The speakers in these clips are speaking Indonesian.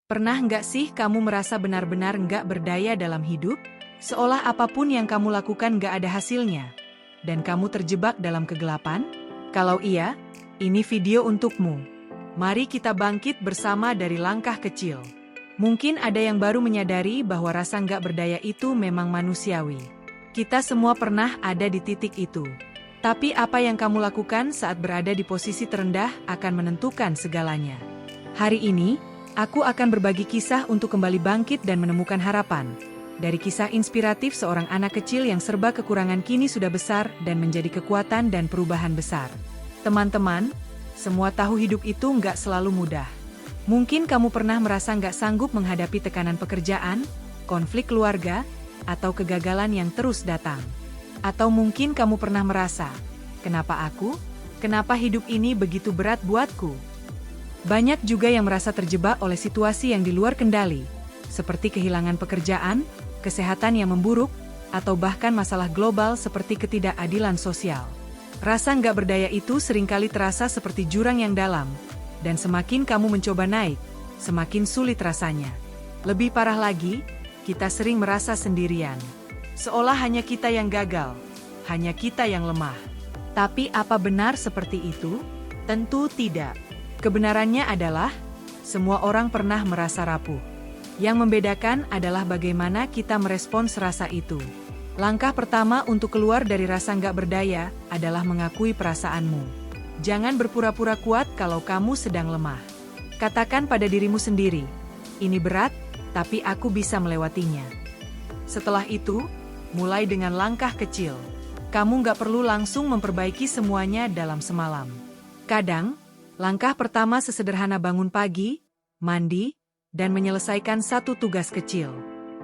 Pernah nggak sih kamu merasa benar-benar nggak berdaya dalam hidup? Seolah apapun yang kamu lakukan nggak ada hasilnya. Dan kamu terjebak dalam kegelapan? Kalau iya, ini video untukmu. Mari kita bangkit bersama dari langkah kecil. Mungkin ada yang baru menyadari bahwa rasa nggak berdaya itu memang manusiawi. Kita semua pernah ada di titik itu. Tapi apa yang kamu lakukan saat berada di posisi terendah akan menentukan segalanya. Hari ini, aku akan berbagi kisah untuk kembali bangkit dan menemukan harapan. Dari kisah inspiratif seorang anak kecil yang serba kekurangan kini sudah besar dan menjadi kekuatan dan perubahan besar. Teman-teman, semua tahu hidup itu nggak selalu mudah. Mungkin kamu pernah merasa nggak sanggup menghadapi tekanan pekerjaan, konflik keluarga, atau kegagalan yang terus datang. Atau mungkin kamu pernah merasa, kenapa aku? Kenapa hidup ini begitu berat buatku? Banyak juga yang merasa terjebak oleh situasi yang di luar kendali, seperti kehilangan pekerjaan, kesehatan yang memburuk, atau bahkan masalah global seperti ketidakadilan sosial. Rasa nggak berdaya itu seringkali terasa seperti jurang yang dalam, dan semakin kamu mencoba naik, semakin sulit rasanya. Lebih parah lagi, kita sering merasa sendirian. Seolah hanya kita yang gagal, hanya kita yang lemah. Tapi apa benar seperti itu? Tentu tidak. Kebenarannya adalah, semua orang pernah merasa rapuh. Yang membedakan adalah bagaimana kita merespons rasa itu. Langkah pertama untuk keluar dari rasa nggak berdaya adalah mengakui perasaanmu. Jangan berpura-pura kuat kalau kamu sedang lemah. Katakan pada dirimu sendiri, ini berat, tapi aku bisa melewatinya. Setelah itu, mulai dengan langkah kecil. Kamu nggak perlu langsung memperbaiki semuanya dalam semalam. Kadang, langkah pertama sesederhana bangun pagi, mandi, dan menyelesaikan satu tugas kecil.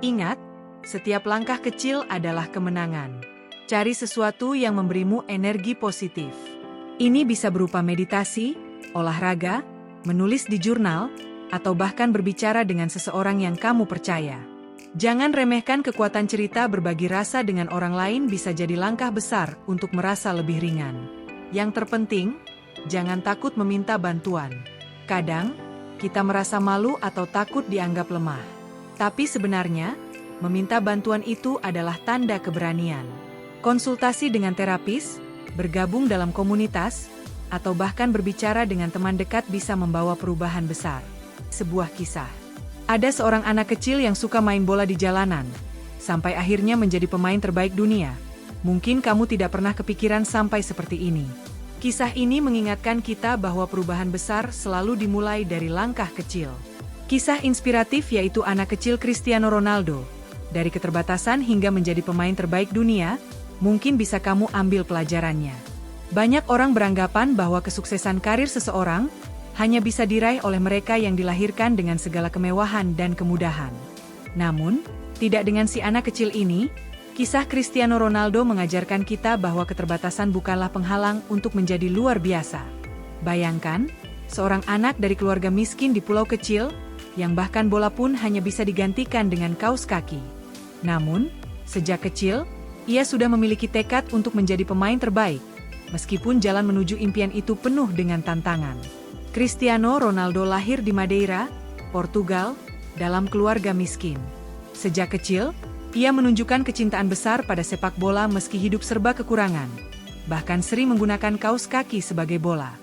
Ingat, setiap langkah kecil adalah kemenangan. Cari sesuatu yang memberimu energi positif. Ini bisa berupa meditasi, olahraga, menulis di jurnal, atau bahkan berbicara dengan seseorang yang kamu percaya. Jangan remehkan kekuatan cerita berbagi rasa dengan orang lain bisa jadi langkah besar untuk merasa lebih ringan. Yang terpenting, jangan takut meminta bantuan. Kadang, kita merasa malu atau takut dianggap lemah. Tapi sebenarnya, meminta bantuan itu adalah tanda keberanian. Konsultasi dengan terapis, bergabung dalam komunitas, atau bahkan berbicara dengan teman dekat bisa membawa perubahan besar. Sebuah kisah. Ada seorang anak kecil yang suka main bola di jalanan, sampai akhirnya menjadi pemain terbaik dunia. Mungkin kamu tidak pernah kepikiran sampai seperti ini. Kisah ini mengingatkan kita bahwa perubahan besar selalu dimulai dari langkah kecil. Kisah inspiratif yaitu anak kecil Cristiano Ronaldo. Dari keterbatasan hingga menjadi pemain terbaik dunia, mungkin bisa kamu ambil pelajarannya. Banyak orang beranggapan bahwa kesuksesan karir seseorang hanya bisa diraih oleh mereka yang dilahirkan dengan segala kemewahan dan kemudahan. Namun, tidak dengan si anak kecil ini. Kisah Cristiano Ronaldo mengajarkan kita bahwa keterbatasan bukanlah penghalang untuk menjadi luar biasa. Bayangkan, seorang anak dari keluarga miskin di pulau kecil, yang bahkan bola pun hanya bisa digantikan dengan kaus kaki. Namun, sejak kecil, ia sudah memiliki tekad untuk menjadi pemain terbaik, meskipun jalan menuju impian itu penuh dengan tantangan. Cristiano Ronaldo lahir di Madeira, Portugal, dalam keluarga miskin. Sejak kecil, ia menunjukkan kecintaan besar pada sepak bola meski hidup serba kekurangan. Bahkan sering menggunakan kaus kaki sebagai bola.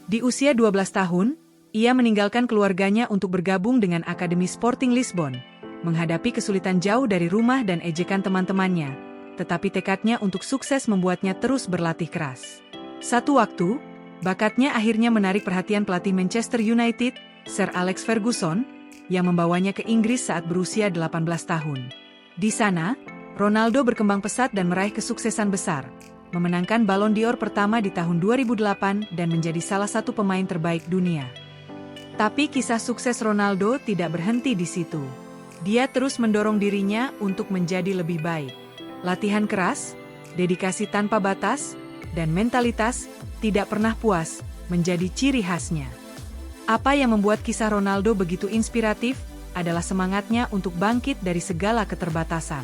Di usia 12 tahun, ia meninggalkan keluarganya untuk bergabung dengan Akademi Sporting Lisbon, menghadapi kesulitan jauh dari rumah dan ejekan teman-temannya, tetapi tekadnya untuk sukses membuatnya terus berlatih keras. Satu waktu, bakatnya akhirnya menarik perhatian pelatih Manchester United, Sir Alex Ferguson, yang membawanya ke Inggris saat berusia 18 tahun. Di sana, Ronaldo berkembang pesat dan meraih kesuksesan besar, memenangkan Ballon d'Or pertama di tahun 2008 dan menjadi salah satu pemain terbaik dunia. Tapi kisah sukses Ronaldo tidak berhenti di situ. Dia terus mendorong dirinya untuk menjadi lebih baik. Latihan keras, dedikasi tanpa batas, dan mentalitas tidak pernah puas menjadi ciri khasnya. Apa yang membuat kisah Ronaldo begitu inspiratif adalah semangatnya untuk bangkit dari segala keterbatasan.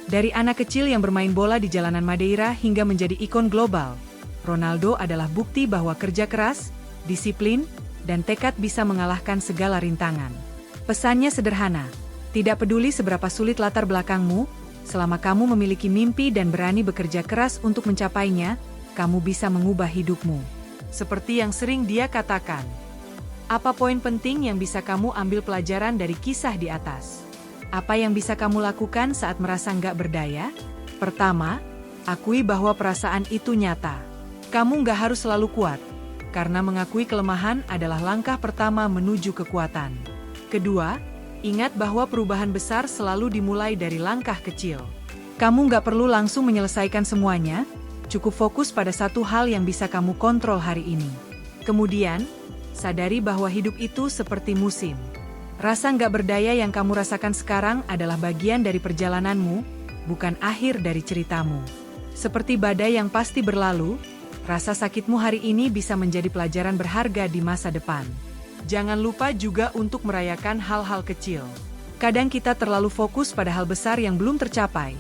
Dari anak kecil yang bermain bola di jalanan Madeira hingga menjadi ikon global, Ronaldo adalah bukti bahwa kerja keras, disiplin, dan tekad bisa mengalahkan segala rintangan. Pesannya sederhana. Tidak peduli seberapa sulit latar belakangmu, selama kamu memiliki mimpi dan berani bekerja keras untuk mencapainya, kamu bisa mengubah hidupmu. Seperti yang sering dia katakan. Apa poin penting yang bisa kamu ambil pelajaran dari kisah di atas? Apa yang bisa kamu lakukan saat merasa nggak berdaya? Pertama, akui bahwa perasaan itu nyata. Kamu nggak harus selalu kuat, karena mengakui kelemahan adalah langkah pertama menuju kekuatan. Kedua, ingat bahwa perubahan besar selalu dimulai dari langkah kecil. Kamu nggak perlu langsung menyelesaikan semuanya, cukup fokus pada satu hal yang bisa kamu kontrol hari ini. Kemudian, sadari bahwa hidup itu seperti musim. Rasa nggak berdaya yang kamu rasakan sekarang adalah bagian dari perjalananmu, bukan akhir dari ceritamu. Seperti badai yang pasti berlalu, rasa sakitmu hari ini bisa menjadi pelajaran berharga di masa depan. Jangan lupa juga untuk merayakan hal-hal kecil. Kadang kita terlalu fokus pada hal besar yang belum tercapai,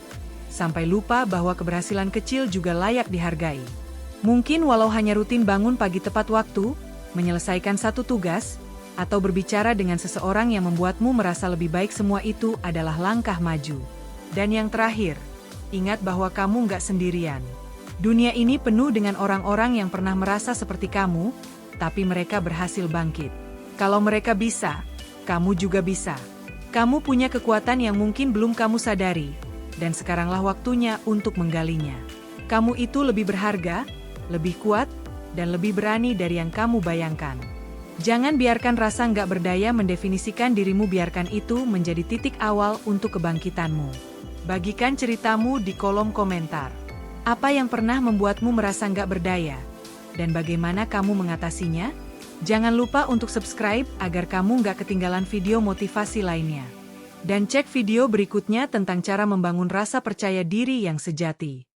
sampai lupa bahwa keberhasilan kecil juga layak dihargai. Mungkin walau hanya rutin bangun pagi tepat waktu, menyelesaikan satu tugas, atau berbicara dengan seseorang yang membuatmu merasa lebih baik, semua itu adalah langkah maju. Dan yang terakhir, ingat bahwa kamu nggak sendirian. Dunia ini penuh dengan orang-orang yang pernah merasa seperti kamu, tapi mereka berhasil bangkit. Kalau mereka bisa, kamu juga bisa. Kamu punya kekuatan yang mungkin belum kamu sadari, dan sekaranglah waktunya untuk menggalinya. Kamu itu lebih berharga, lebih kuat, dan lebih berani dari yang kamu bayangkan. Jangan biarkan rasa nggak berdaya mendefinisikan dirimu, biarkan itu menjadi titik awal untuk kebangkitanmu. Bagikan ceritamu di kolom komentar. Apa yang pernah membuatmu merasa nggak berdaya? Dan bagaimana kamu mengatasinya? Jangan lupa untuk subscribe agar kamu nggak ketinggalan video motivasi lainnya. Dan cek video berikutnya tentang cara membangun rasa percaya diri yang sejati.